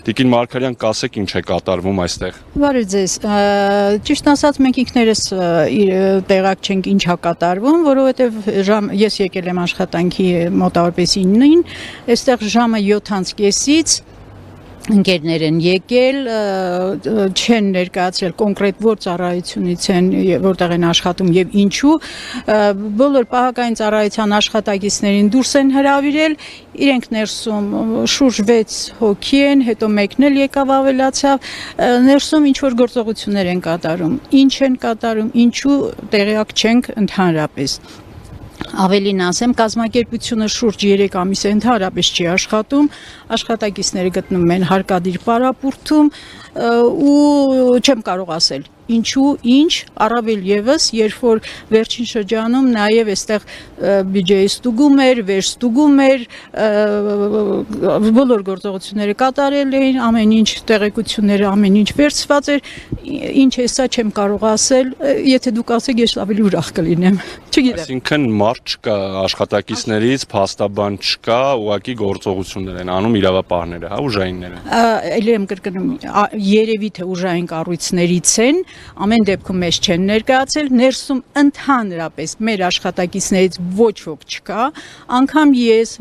Տիկին Մարգարյան, կասեք ինչ է կատարվում այստեղ։ Բարև ձեզ։ Ճիշտ ասած մենք ինքներս տեղակ չենք ինչա կատարվում, որովհետև ես եկել եմ աշխատանքի մոտավորապես 9-ին, այստեղ ժամը 7:30-ից ընկերներ են եկել, չեն ներկայացրել կոնկրետ որ ծառայությունից են, որտեղ են աշխատում եւ ինչու, բոլոր պահակային ծառայության աշխատակիցներին դուրս են հրավիրել, իրենք ներսում շուրջ 6 հոգի են, հետո մեկն էլ եկավ ավելացավ, ներսում ինչ որ գործողություններ են կատարում, ինչ են կատարում, ինչու տեղյակ չենք ընդհանրապես։ Ավելին ասեմ, կազմակերպությունը շուրջ 3 ամիս է ընդհանրապես չի աշխատում, աշխատակիցները գտնվում են հարկադիր պարապուրդում ու չեմ կարող ասել ինչու, ինչ, առավել եւս, երբ որ վերջին շրջանում նաեւ այստեղ բյուջեի ստուգում էր, վերստուգում էր, բոլոր գործողությունները կատարել էին, ամեն ինչ տեղեկությունները, ամեն ինչ վերցված էր, ինչ է սա չեմ կարող ասել, եթե դուք ասեք, ես ավելի ուրախ կլինեմ, չգիտեմ։ Այսինքն մարդ չկա, աշխատակիցներից փաստաբան չկա, ուղղակի գործողություններ են անում իրավապահները, հա, ուժայինները։ Ելի եմ կրկնում, երևի թե ուժային կառույցներից են, ամեն դեպքում մեզ չեն ներկայացել, ներսում ընդհանրապես մեր աշխատակիցներից ոչ ոք չկա, անգամ ես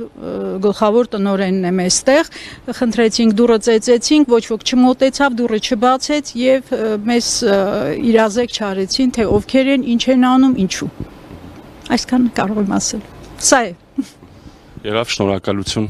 գլխավոր տնօրենն եմ այստեղ, խնդրեցինք դուռը ծեծեցինք, ոչ ոք չմոտեցավ, դուռը չբացեց եւ մեզ իրազեկ չարեցին, թե ովքեր են, ինչ են անում, ինչու։ Այսքան կարող եմ ասել։ Սա է։ Եղավ, շնորհակալություն։